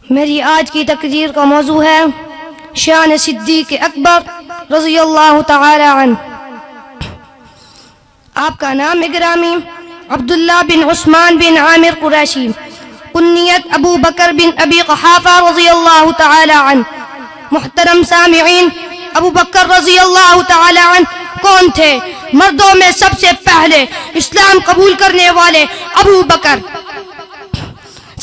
मेरी आज की तकरीर का मौजू है शान सिद्दीक़ अकबर रज़ियल्लाहु तआला अन्हु। आपका नाम गिरामी अब्दुल्ला बिन उस्मान बिन आमिर कुरैशी, कुन्नियत अबू बकर बिन अबी क़हाफ़ा रज़ियल्लाहु तआला अन्हु। मुहतरम सामिईन, अबू बकर रज़ियल्लाहु तआला अन्हु कौन थे? मर्दों में सबसे पहले इस्लाम कबूल करने वाले अबू बकर,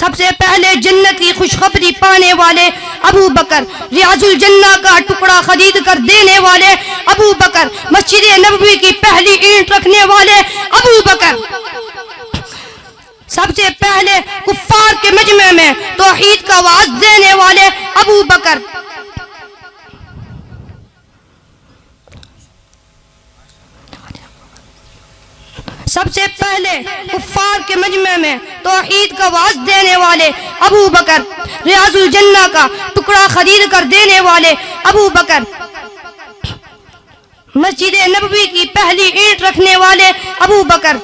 सबसे पहले जन्नत की खुशखबरी पाने वाले अबू बकर, रियाजुल जन्ना का टुकड़ा खरीद कर देने वाले अबू बकर, मस्जिद नबवी की पहली ईंट रखने वाले अबू बकर, सबसे पहले कुफ्फार के मजमे में तौहीद का वाज देने वाले अबू बकर, सबसे पहले कुफ्फार के मजमे में तौहीद का वाज देने वाले अबू बकर, रियाजुल जन्ना का टुकड़ा खरीद कर देने वाले अबू बकर, मस्जिद नबवी की पहली ईंट रखने वाले अबू बकर,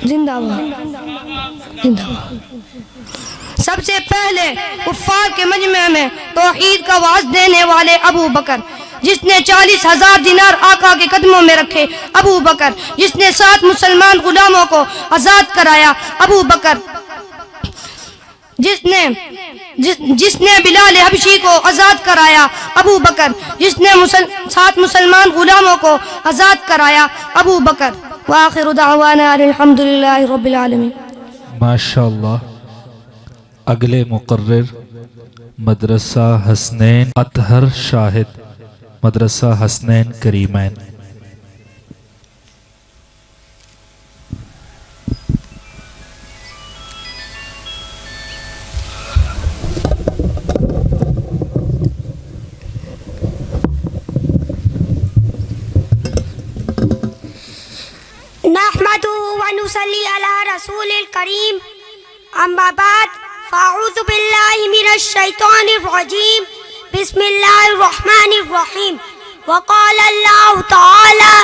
जिंदाबाद जिंदाबाद। सबसे पहले कुफ्फार के मजमे में तौहीद का वाज देने वाले अबू बकर, जिसने 40,000 दिनार आका के कदमों में रखे अबू बकर, जिसने 7 मुसलमान गुलामों को आजाद कराया अबू बकर, जिसने बिलाल हबशी को आजाद कराया अबू बकर, जिसने 7 मुसलमान गुलामों को आजाद कराया अबू बकर। व आखिरु दावाना अल्हम्दुलिल्लाहि रब्बिल आलमीन। माशाअल्लाह। अगले मुकर्रिर मदरसा हसनैन अतहर शाहिद, मदरसा हसनैन करीमैन। नहमदुहु व नुसल्ली अला रसूलिल करीम, अम्मा बाद फ़अऊज़ु बिल्लाहि मिनश शैतानिर रजीम, बिस्मिल्लाहिर रहमानिर रहीम। वक़ाल अल्लाहु तआला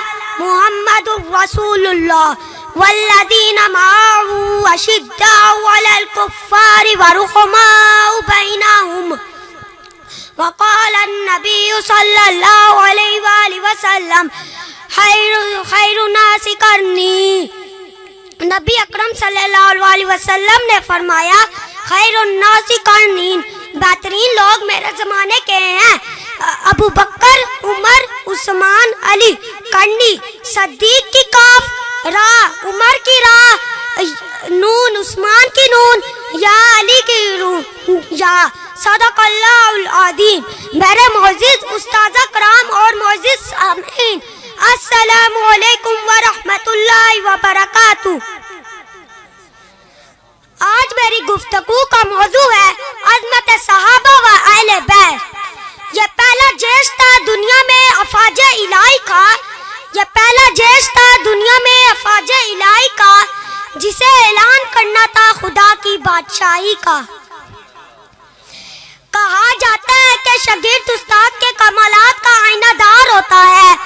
मुहम्मदुर रसूलुल्लाह वल्लज़ीना मअहु अशिद्दाउ अलल कुफ़्फ़ारि व रुहमाउ बैनहुम। वक़ाल अन्नबिय्यु सल्लल्लाहु अलैहि वसल्लम खैरुन नासि करनी। नबी अकरम सल्लल्लाहु अलैहि वसल्लम ने फरमाया, खैरुन नासि करनी, बेहतरीन लोग मेरे ज़माने के हैं अबू बकर, उमर, उस्मान, अली। करनी सद्दीक की काफ, रा उमर की रा, नून उस्मान की नून, या अली की या। सदक़ल्लाहुल अज़ीम। मेरे मोअज़्ज़िज़ उस्ताज़ कराम और मोअज़्ज़िज़ सामीन, अस्सलामु अलैकुम व रहमतुल्लाहि व बरकातुहू। आज मेरी गुफ्तगू का मौजू है अज़मत सहाबा व अहले बैत। ये पहला जैश था दुनिया में अफ़ाज़े इलाही का, ये पहला जैश था दुनिया में अफ़ाज़े इलाही का, जिसे ऐलान करना था खुदा की बादशाही का। कहा जाता है कि शागिर्द उस्ताद के कमालात का आईनादार होता है।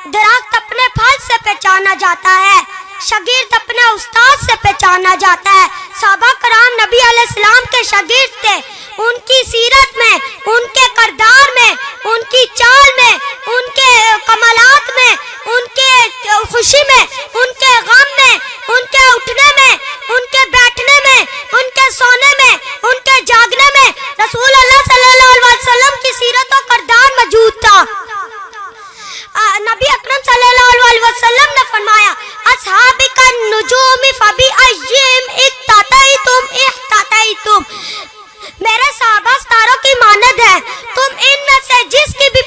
दरख्त अपने फल से पहचाना जाता है, शागिर्द अपने उस्ताद से पहचाना जाता है। सहाबा कराम नबी अलैहिस्सलाम के शागिर्द थे। उनकी सीरत में, उनके किरदार में, उनकी चाल में, उनके कमालात में, उनके खुशी में, उनके गम में, उनके उठने में, उनके बैठने में, उनके सोने में, उनके जागने में रसूल अल्लाह सल्लल्लाहु अलैहि वसल्लम की सीरत और किरदार मौजूद था। नबी अकरम सल्लल्लाहु अलैहि वसल्लम ने फरमाया, अस्हाबिका नुजूम फबी अय्यिम इख्ततैतुम। मेरे सहाबा सितारों की मानद है, तुम इनमें से जिसकी भी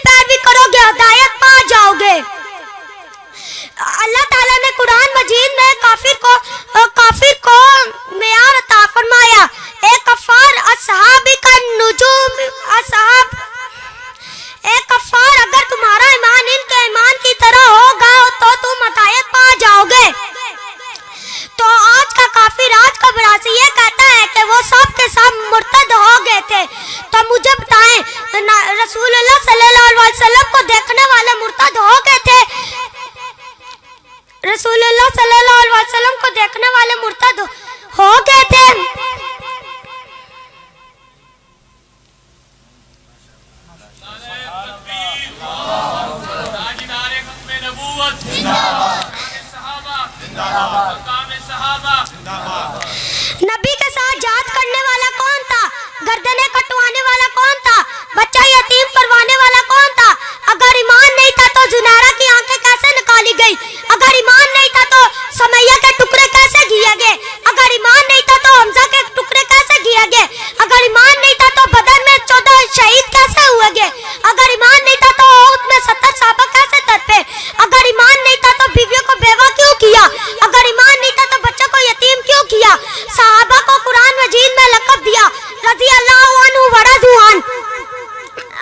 नबी के साथ जात करने वाला कौन था? गर्दनें कटवाने वाला कौन था? बच्चा यतीम करवाने वाला कौन था? अगर ईमान नहीं था तो जुनैरा की आंखें कैसे निकाली गई? अगर ईमान नहीं था तो समैया के टुकड़े कैसे किए गए? अगर ईमान नहीं था तो हमजा के टुकड़े कैसे किए गए? अगर ईमान नहीं था तो बदर में 14 शहीद कैसे हुए गए? अगर ईमान नहीं था तो औद में 70 साहबा कैसे तड़पे? अगर ईमान नहीं था तो बीवियों को बेवा क्यों किया? अगर ईमान नहीं था तो बच्चों को यतीम क्यों किया? साहबा को कुरान मजीद में लक़ब दिया रज़ी अल्लाहु अन्हु व रज़ुआन।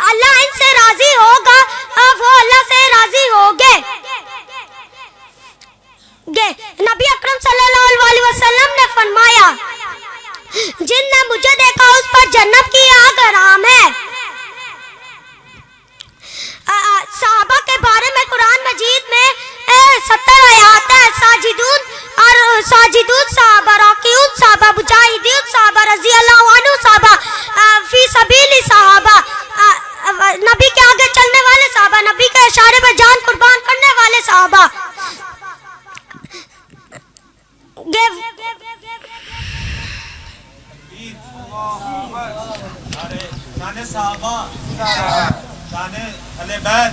अल्लाह इनसे राजी होगा और वो अल्लाह से राजी होंगे। नबी अकरम सल्लल्लाहु अलैहि वसल्लम ने फरमाया, जिनने मुझे देखा उस पर जन्नत की आग हराम है। साहबा के बारे में कुरान मजीद में 70 आयत है। साजिदून साहबा, राकिऊन साहबा, मुजाहिदीन साहबा, रज़ी अल्लाहु अन्हु साहबा, फी सबीली साहबा, नबी के आगे चलने वाले साहबा, नबी के इशारे पर जान कुर्बान करने वाले साहबा। शाने साहबा, शाने अहले बैत,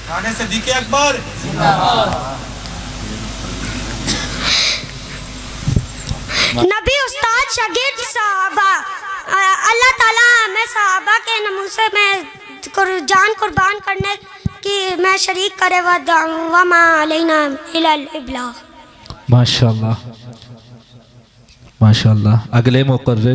शाने सिद्दीक़ अकबर। नबी, उस्ताद, शागिर्द, साहबा। अल्लाह ताला हमें साहबा के नमूसे में जान कुर्बान करने की मैं शरीक करे व मा अलैना इल्लल इब्लाग। माशाअल्लाह माशाअल्लाह। अगले मुकर्रिर